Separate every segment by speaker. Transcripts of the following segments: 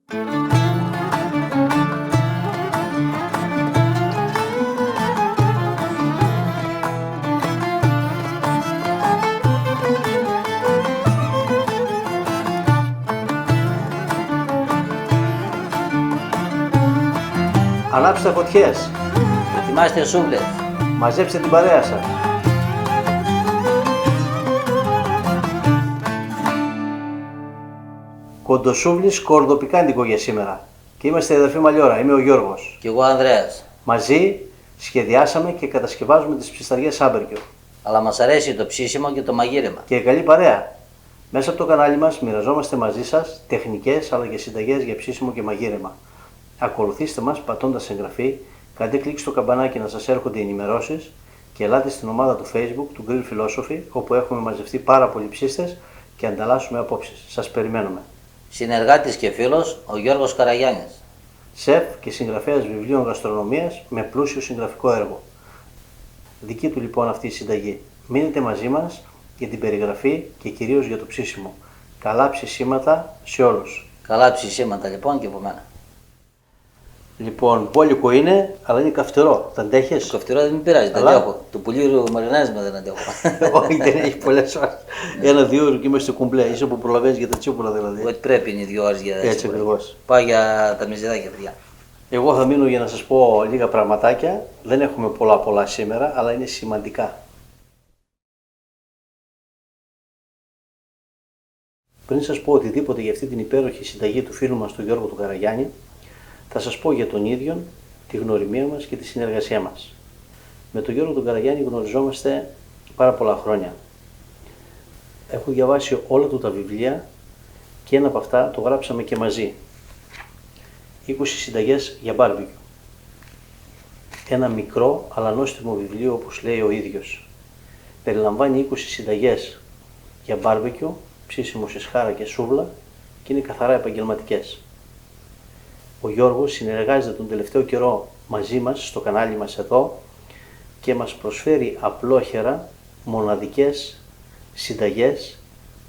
Speaker 1: Ανάψτε φωτιές.
Speaker 2: Ετοιμάστε σούβλες.
Speaker 1: Μαζέψτε την παρέα σας. Κοντοσούβλης κορδοπικάντικο για σήμερα. Και είμαστε αδερφή Μαλιόρα. Είμαι ο Γιώργος.
Speaker 2: Κι εγώ Ανδρέας.
Speaker 1: Μαζί σχεδιάσαμε και κατασκευάζουμε τις ψισταριές Άμπερκιο.
Speaker 2: Αλλά μας αρέσει το ψήσιμο και το μαγείρεμα.
Speaker 1: Και καλή παρέα. Μέσα από το κανάλι μας μοιραζόμαστε μαζί σας τεχνικές αλλά και συνταγές για ψήσιμο και μαγείρεμα. Ακολουθήστε μας πατώντας εγγραφή, κάντε κλικ στο καμπανάκι να σας έρχονται οι ενημερώσεις και ελάτε στην ομάδα του Facebook του Grill Philosophy, όπου έχουμε μαζευτεί πάρα πολλοί ψίστες και ανταλλάσσουμε απόψεις. Σας περιμένουμε.
Speaker 2: Συνεργάτης και φίλος ο Γιώργος Καραγιάννης.
Speaker 1: Σεφ και συγγραφέας βιβλίων γαστρονομίας με πλούσιο συγγραφικό έργο. Δική του λοιπόν αυτή η συνταγή. Μείνετε μαζί μας για την περιγραφή και κυρίως για το ψήσιμο. Καλά ψησίματα σε όλους.
Speaker 2: Καλά ψησίματα λοιπόν και από μένα.
Speaker 1: Λοιπόν, μπόλικο είναι, αλλά είναι καυτερό. Τα αντέχεις?
Speaker 2: Το καυτερό δεν με πειράζει, τα αντέχω. Το πουλίρο μαρινάρισμα δεν αντέχω.
Speaker 1: Όχι, δεν έχει πολλές ώρες. 1-2 ώρες και είμαστε κουμπλέ. Είσαι που προλαβαίνεις για τα τσίπουρα δηλαδή.
Speaker 2: Ό,τι πρέπει είναι 2 ώρες για τα τσίπουρα.
Speaker 1: Έτσι ακριβώς.
Speaker 2: Πάω για τα μεζεδάκια, παιδιά.
Speaker 1: Εγώ θα μείνω για να σας πω λίγα πραγματάκια. Δεν έχουμε πολλά σήμερα, αλλά είναι σημαντικά. Πριν σας πω οτιδήποτε για αυτή την υπέροχη συνταγή του φίλου μας του Γιώργου του Καραγιάννη, θα σας πω για τον ίδιον, τη γνωριμία μας και τη συνεργασία μας. Με τον Γιώργο τον Καραγιάννη γνωριζόμαστε πάρα πολλά χρόνια. Έχω διαβάσει όλα του τα βιβλία και ένα από αυτά το γράψαμε και μαζί. 20 συνταγές για μπάρμπεκιου. Ένα μικρό αλλά νόστιμο βιβλίο, όπως λέει ο ίδιος. Περιλαμβάνει 20 συνταγές για μπάρμπεκιου, ψήσιμο σε σχάρα και σούβλα και είναι καθαρά επαγγελματικές. Ο Γιώργος συνεργάζεται τον τελευταίο καιρό μαζί μας στο κανάλι μας εδώ και μας προσφέρει απλόχερα μοναδικές συνταγές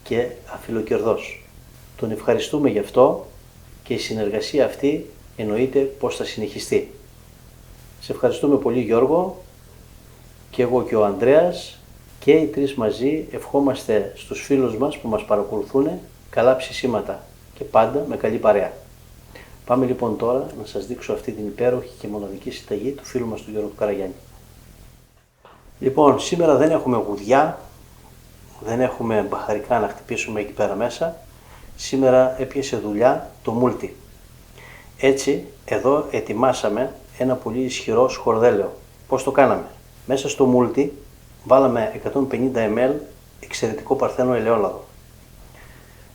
Speaker 1: και αφιλοκερδός. Τον ευχαριστούμε γι' αυτό και η συνεργασία αυτή εννοείται πως θα συνεχιστεί. Σε ευχαριστούμε πολύ Γιώργο, και εγώ και ο Ανδρέας, και οι τρεις μαζί ευχόμαστε στους φίλους μας που μας παρακολουθούν καλά ψησίματα και πάντα με καλή παρέα. Πάμε λοιπόν τώρα να σας δείξω αυτή την υπέροχη και μοναδική συνταγή του φίλου μας του Γιώργου του Καραγιάννη. Λοιπόν, σήμερα δεν έχουμε γουδιά, δεν έχουμε μπαχαρικά να χτυπήσουμε εκεί πέρα μέσα. Σήμερα έπιασε δουλειά το μούλτι. Έτσι, εδώ ετοιμάσαμε ένα πολύ ισχυρό σκορδέλαιο. Πώς το κάναμε? Μέσα στο μούλτι βάλαμε 150 ml εξαιρετικό παρθένο ελαιόλαδο.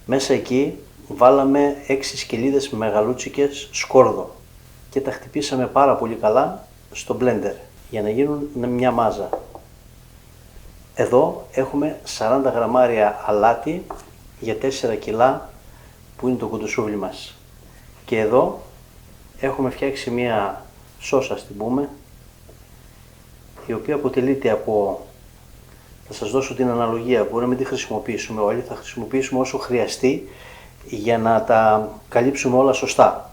Speaker 1: Μέσα εκεί βάλαμε 6 σκελίδες μεγαλούτσικες σκόρδο και τα χτυπήσαμε πάρα πολύ καλά στο blender για να γίνουν μια μάζα. Εδώ έχουμε 40 γραμμάρια αλάτι για 4 κιλά που είναι το κοντοσούβλι μας. Και εδώ έχουμε φτιάξει μια σώσα, την πούμε, η οποία αποτελείται από, θα σας δώσω την αναλογία, μπορεί να μην τη χρησιμοποιήσουμε όλοι, θα χρησιμοποιήσουμε όσο χρειαστεί για να τα καλύψουμε όλα σωστά.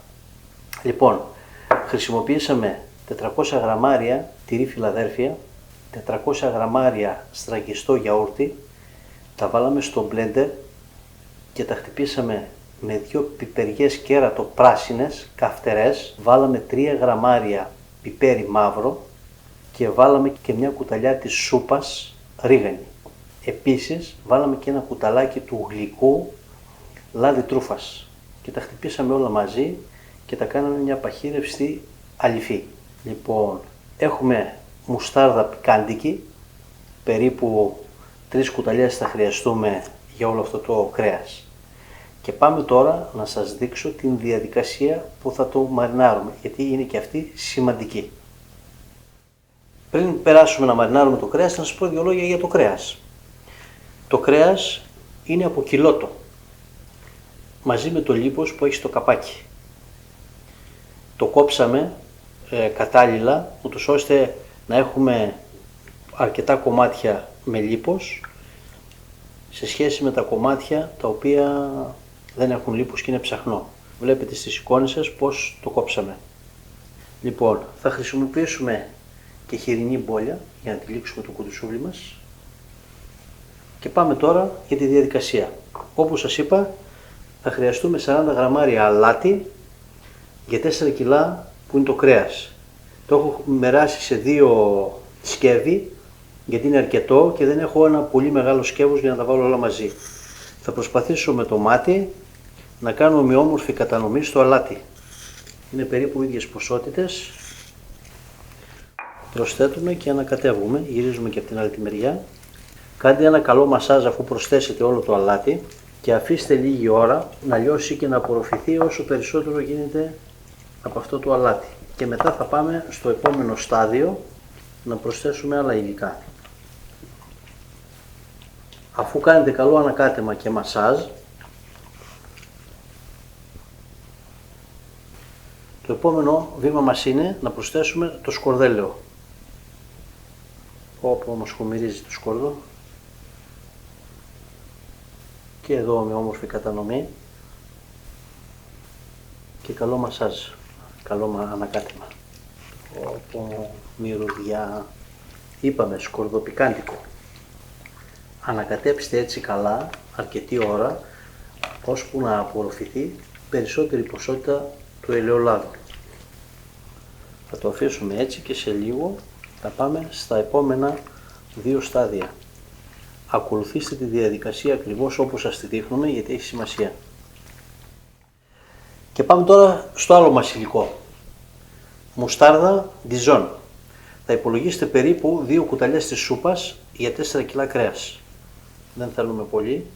Speaker 1: Λοιπόν, χρησιμοποιήσαμε 400 γραμμάρια τυρί Φιλαδέλφια, 400 γραμμάρια στραγγιστό γιαούρτι, τα βάλαμε στο blender και τα χτυπήσαμε με 2 πιπεριές κέρατο πράσινες, καυτερές, βάλαμε 3 γραμμάρια πιπέρι μαύρο και βάλαμε και μια κουταλιά της σούπας ρίγανη. Επίσης βάλαμε και ένα κουταλάκι του γλυκού λάδι τρούφας και τα χτυπήσαμε όλα μαζί και τα κάναμε μια παχύρευστη αληφή. Λοιπόν, έχουμε μουστάρδα πικάντικη, περίπου 3 κουταλιές θα χρειαστούμε για όλο αυτό το κρέας. Και πάμε τώρα να σας δείξω την διαδικασία που θα το μαρινάρουμε, γιατί είναι και αυτή σημαντική. Πριν περάσουμε να μαρινάρουμε το κρέας, θα σας πω 2 λόγια για το κρέας. Το κρέας είναι από κιλότο, μαζί με το λίπος που έχει στο καπάκι. Το κόψαμε κατάλληλα, ούτως ώστε να έχουμε αρκετά κομμάτια με λίπος, σε σχέση με τα κομμάτια τα οποία δεν έχουν λίπος και είναι ψαχνό. Βλέπετε στις εικόνες σας πώς το κόψαμε. Λοιπόν, θα χρησιμοποιήσουμε και χοιρινή μπόλια για να τυλίξουμε το κουντουσούβλι μας. Και πάμε τώρα για τη διαδικασία. Όπως σας είπα, θα χρειαστούμε 40 γραμμάρια αλάτι για 4 κιλά που είναι το κρέας. Το έχω μεράσει σε 2 σκεύη γιατί είναι αρκετό και δεν έχω ένα πολύ μεγάλο σκεύος για να τα βάλω όλα μαζί. Θα προσπαθήσω με το μάτι να κάνω ομοιόμορφη κατανομή στο αλάτι. Είναι περίπου ίδιες ποσότητες. Προσθέτουμε και ανακατεύουμε, γυρίζουμε και από την άλλη τη μεριά. Κάντε ένα καλό μασάζ αφού προσθέσετε όλο το αλάτι και αφήστε λίγη ώρα να λιώσει και να απορροφηθεί όσο περισσότερο γίνεται από αυτό το αλάτι. Και μετά θα πάμε στο επόμενο στάδιο να προσθέσουμε άλλα υλικά. Αφού κάνετε καλό ανακάτεμα και μασάζ, το επόμενο βήμα μας είναι να προσθέσουμε το σκορδέλαιο. Όπου όμως χωμυρίζει το σκόρδο. Και εδώ με όμορφη κατανομή και καλό μασάζ, καλό ανακάτεμα. Όπου μυρωδιά, είπαμε σκορδοπικάντικο. Ανακατέψτε έτσι καλά αρκετή ώρα ώσπου να απορροφηθεί περισσότερη ποσότητα του ελαιολάδου. Θα το αφήσουμε έτσι και σε λίγο θα πάμε στα επόμενα 2 στάδια. Ακολουθήστε τη διαδικασία ακριβώς όπως σας τη δείχνουμε γιατί έχει σημασία. Και πάμε τώρα στο άλλο μας υλικό. Μουστάρδα Dijon. Θα υπολογίσετε περίπου 2 κουταλιές της σούπας για 4 κιλά κρέας. Δεν θέλουμε πολύ.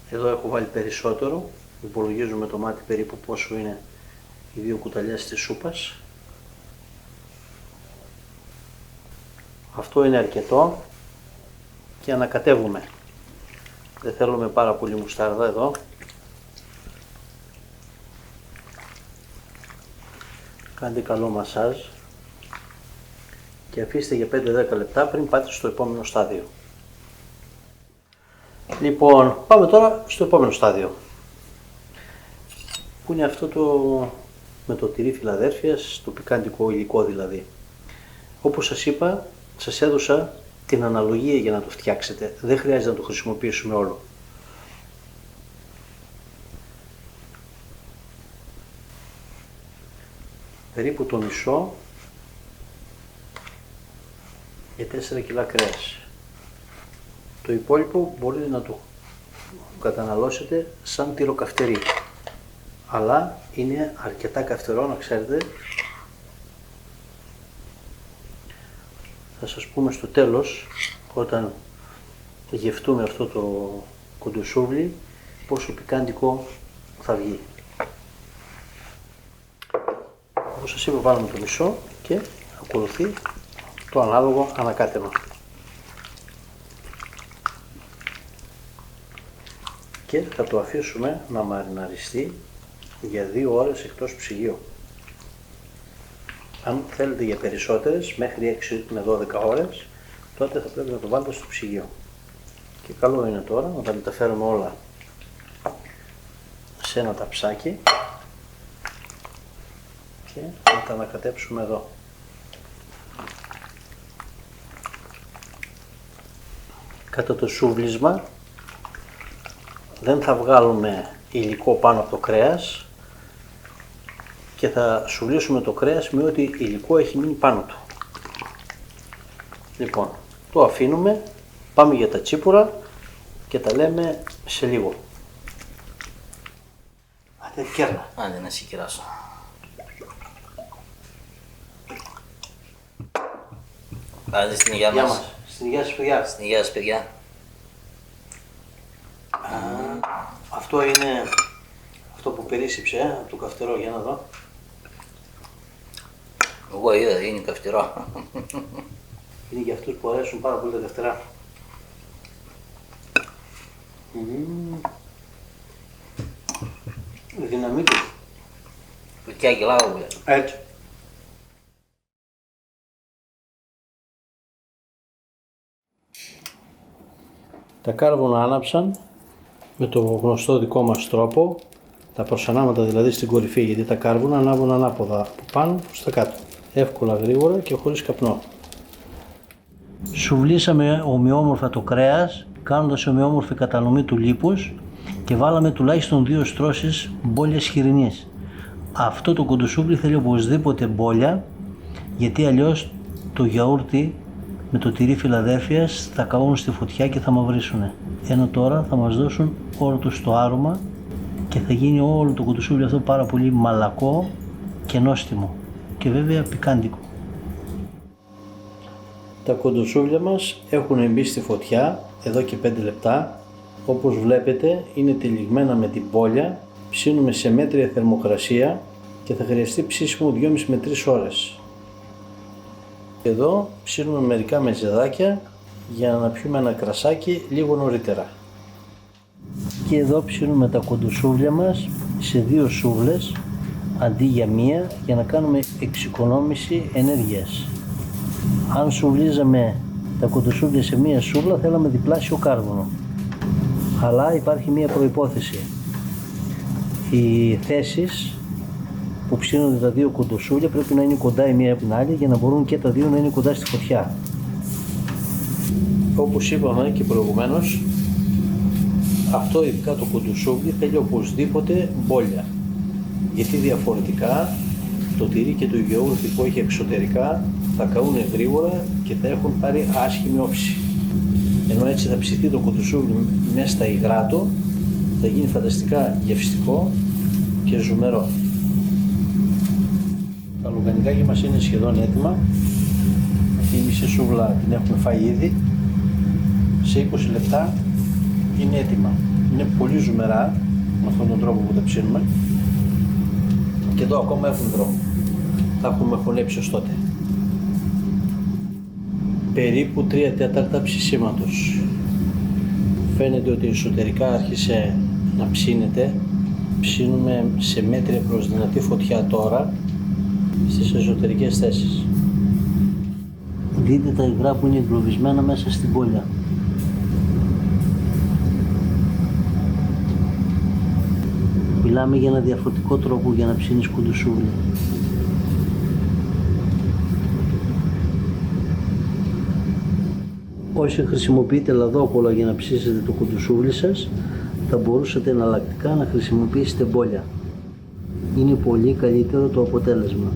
Speaker 1: Εδώ έχω βάλει περισσότερο. Υπολογίζουμε το μάτι περίπου πόσο είναι οι 2 κουταλιές της σούπας. Αυτό είναι αρκετό και ανακατεύουμε. Δεν θέλουμε πάρα πολύ μουστάρδα εδώ. Κάντε καλό μασάζ και αφήστε για 5-10 λεπτά πριν πάτε στο επόμενο στάδιο. Λοιπόν, πάμε τώρα στο επόμενο στάδιο. Που είναι αυτό με το τυρί Φιλαδέλφειας, το πικάντικο υλικό δηλαδή. Όπως σας είπα, σας έδωσα την αναλογία για να το φτιάξετε. Δεν χρειάζεται να το χρησιμοποιήσουμε όλο. Περίπου το μισό για 4 κιλά κρέας. Το υπόλοιπο μπορείτε να το καταναλώσετε σαν τυροκαυτερί. Αλλά είναι αρκετά καυτερό να ξέρετε. Θα σας πούμε στο τέλος, όταν γευτούμε αυτό το κοντοσούβλι, πόσο πικάντικο θα βγει. Όπως σας είπα, βάλουμε το μισό και ακολουθεί το ανάλογο ανακάτεμα. Και θα το αφήσουμε να μαριναριστεί για 2 ώρες εκτός ψυγείου. Αν θέλετε για περισσότερες, μέχρι 6 με 12 ώρες, τότε θα πρέπει να το βάλετε στο ψυγείο. Και καλό είναι τώρα να τα μεταφέρουμε όλα σε ένα ταψάκι και να τα ανακατέψουμε εδώ. Κατά το σούβλισμα δεν θα βγάλουμε υλικό πάνω από το κρέας και θα σουβλήσουμε το κρέας με ό,τι υλικό έχει μείνει πάνω του. Λοιπόν, το αφήνουμε, πάμε για τα τσίπουρα και τα λέμε σε λίγο. Άντε κέρνα.
Speaker 2: Άντε να συγκυράσω. Άντε στην υγεία μας.
Speaker 1: Στην υγεία σας παιδιά.
Speaker 2: Στην υγεία σας παιδιά.
Speaker 1: Αυτό είναι αυτό που περίσσεψε από το καυτερό, για να δω.
Speaker 2: Εγώ είδα, είναι καυτερό.
Speaker 1: Είναι για αυτούς που αρέσουν πάρα πολύ τα καυτερά. Δυναμίτη.
Speaker 2: Φωτιά και λάβα που
Speaker 1: Έτσι. Τα κάρβουνα άναψαν με το γνωστό δικό μας τρόπο, τα προσανάματα δηλαδή στην κορυφή, γιατί τα κάρβουνα ανάβουν ανάποδα από πάνω προς τα κάτω. Εύκολα, γρήγορα και χωρίς καπνό. Σουβλήσαμε ομοιόμορφα το κρέας, κάνοντας ομοιόμορφη κατανομή του λίπους και βάλαμε τουλάχιστον 2 στρώσεις μπόλιας χοιρινής. Αυτό το κοντοσούβλι θέλει οπωσδήποτε μπόλια, γιατί αλλιώς το γιαούρτι με το τυρί Φιλαδέλφειας θα καούν στη φωτιά και θα μαυρίσουν. Ενώ τώρα θα μας δώσουν όλο τους το άρωμα και θα γίνει όλο το κοντοσούβλι αυτό πάρα πολύ μαλακό και νόστιμο και βέβαια πικάντικο. Τα κοντοσούβλια μας έχουν μπει στη φωτιά εδώ και 5 λεπτά. Όπως βλέπετε είναι τυλιγμένα με την μπόλια, ψήνουμε σε μέτρια θερμοκρασία και θα χρειαστεί ψήσιμο 2,5 με 3 ώρες. Εδώ ψήνουμε μερικά μεζεδάκια για να πιούμε ένα κρασάκι λίγο νωρίτερα. Και εδώ ψήνουμε τα κοντοσούβλια μας σε 2 σούβλες αντί για μία, για να κάνουμε εξοικονόμηση ενέργειας. Αν σουβλίζαμε τα κοντοσούβλια σε μία σούβλα θέλαμε διπλάσιο κάρβουνο. Αλλά υπάρχει μία προϋπόθεση. Οι θέσεις που ψήνονται τα 2 κοντοσούβλια πρέπει να είναι κοντά η μία από την άλλη για να μπορούν και τα 2 να είναι κοντά στη φωτιά. Όπως είπαμε και προηγουμένως, αυτό ειδικά το κοντοσούβλι θέλει οπωσδήποτε μπόλια. Γιατί διαφορετικά το τυρί και το γιαούρτι που έχει εξωτερικά θα καούν γρήγορα και θα έχουν πάρει άσχημη όψη. Ενώ έτσι θα ψηθεί το κοντοσούβλι μέσα στα υγράτο, θα γίνει φανταστικά γευστικό και ζουμερό. Τα λουκανικάκια μας είναι σχεδόν έτοιμα. Η μισή σούβλα την έχουμε φάει ήδη. Σε 20 λεπτά είναι έτοιμα. Είναι πολύ ζουμερά με αυτόν τον τρόπο που τα ψήνουμε. Και εδώ ακόμα έχουν δρόμο. Τα έχουμε χωνέψει ως τότε. Περίπου 3 τέταρτα ψησίματος. Φαίνεται ότι εσωτερικά άρχισε να ψήνεται. Ψήνουμε σε μέτρια προς δυνατή φωτιά τώρα στις εσωτερικές θέσεις. Δείτε τα υγρά που είναι εγκλωβισμένα μέσα στην μπόλια. Μιλάμε για ένα διαφορετικό τρόπο για να ψήνεις κοντοσούβλι. Όσοι χρησιμοποιείτε λαδόκολλα για να ψήσετε το κοντοσούβλι σας, θα μπορούσατε εναλλακτικά να χρησιμοποιήσετε μπόλια. Είναι πολύ καλύτερο το αποτέλεσμα.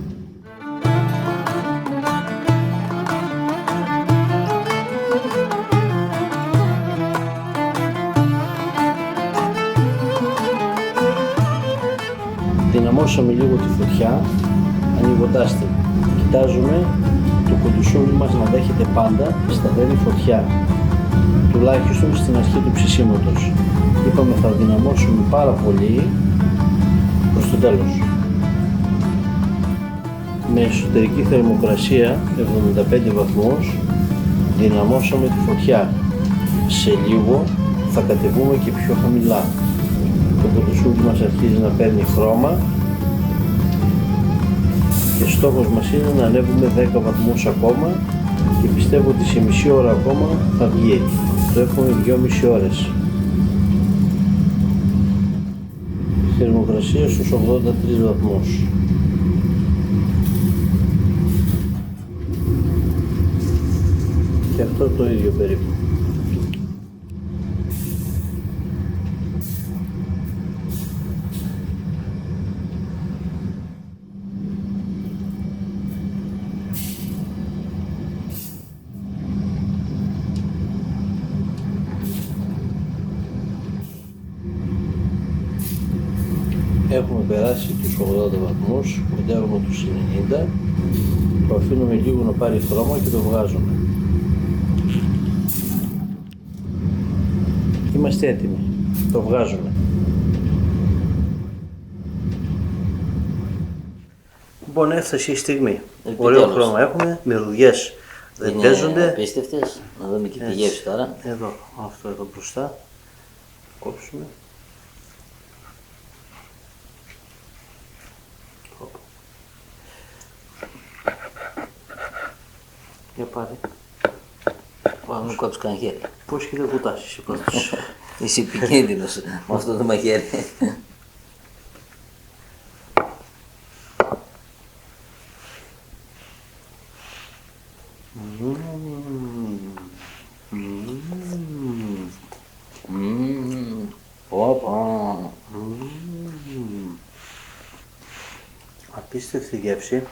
Speaker 1: Δυναμώσαμε λίγο τη φωτιά, ανοιγοντάς την. Κοιτάζουμε το κοντοσούβλι μας να δέχεται πάντα σταθερή φωτιά, τουλάχιστον στην αρχή του ψησίματος. Είπαμε θα δυναμώσουμε πάρα πολύ προς το τέλος. Με εσωτερική θερμοκρασία 75 βαθμούς δυναμώσαμε τη φωτιά. Σε λίγο θα κατεβούμε και πιο χαμηλά. Το κοντοσούβλι μας αρχίζει να παίρνει χρώμα και στόχος μας είναι να ανέβουμε 10 βαθμούς ακόμα και πιστεύω ότι σε μισή ώρα ακόμα θα βγει. Το έχουμε 2,5 ώρες. Θερμοκρασία στους 83 βαθμούς. Και αυτό το ίδιο περίπου. Έχουμε περάσει τους 80 βαθμούς, κοντεύουμε τους 90, το αφήνουμε λίγο να πάρει χρώμα και το βγάζουμε. Είμαστε έτοιμοι, το βγάζουμε. Λοιπόν, έφτασε η στιγμή. Ωραίο χρώμα έχουμε, μυρωδιές δεν παίζονται.
Speaker 2: Είναι απίστευτες, να δούμε και τη γεύση τώρα.
Speaker 1: Εδώ, αυτό εδώ μπροστά, κόψουμε. Για πάρε.
Speaker 2: Πάμε να κόψεις κανένα χέρι.
Speaker 1: Πώς και δεν κουτάσεις εσύ πρώτος.
Speaker 2: Είσαι επικίνδυνος με αυτό το μαχαίρι.
Speaker 1: Απίστευτη γεύση,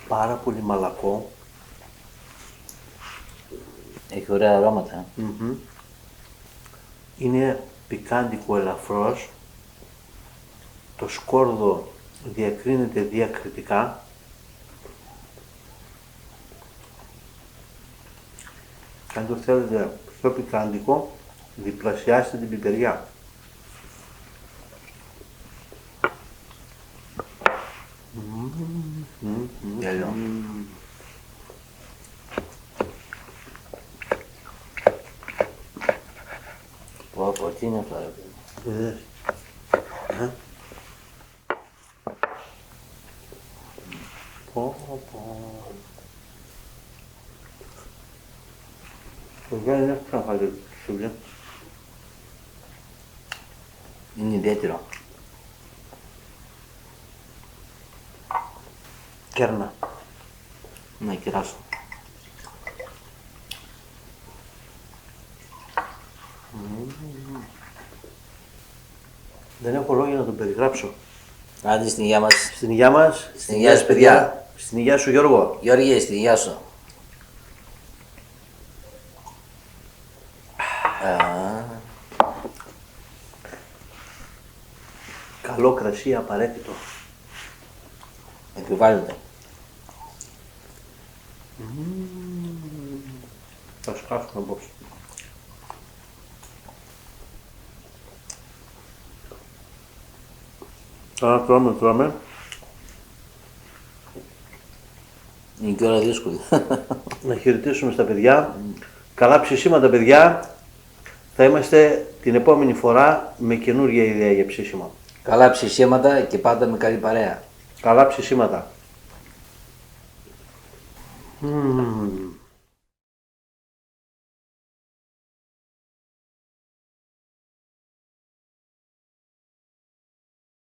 Speaker 1: πάρα πολύ μαλακό.
Speaker 2: Έχει ωραία αρώματα.
Speaker 1: Είναι πικάντικο ελαφρώς, το σκόρδο διακρίνεται διακριτικά. Αν το θέλετε πιο πικάντικο, διπλασιάστε την πιπεριά.
Speaker 2: Τέλειο. Πω, τι είναι αυτό ρε παιδί.
Speaker 1: Δεν είναι ξαναφάει σούβλια.
Speaker 2: Είναι ιδιαίτερο.
Speaker 1: Κέρνα.
Speaker 2: Να κεράσω.
Speaker 1: Δεν έχω λόγια να τον περιγράψω.
Speaker 2: Άντε στην υγεία μας.
Speaker 1: Στην υγεία μας.
Speaker 2: Στην υγεία σου, παιδιά.
Speaker 1: Στην υγεία σου, Γιώργο.
Speaker 2: Γιώργη, στην υγεία σου.
Speaker 1: Καλό κρασί απαραίτητο.
Speaker 2: Επιβάλλεται.
Speaker 1: Θα σκάσουμε απόψε. Τώρα τρώμε.
Speaker 2: Είναι και ώρα δύσκολη.
Speaker 1: Να χαιρετήσουμε στα παιδιά. Καλά ψησίματα, παιδιά. Θα είμαστε την επόμενη φορά με καινούργια ιδέα για ψήσιμο.
Speaker 2: Καλά ψησίματα και πάντα με καλή παρέα.
Speaker 1: Καλά ψησίματα.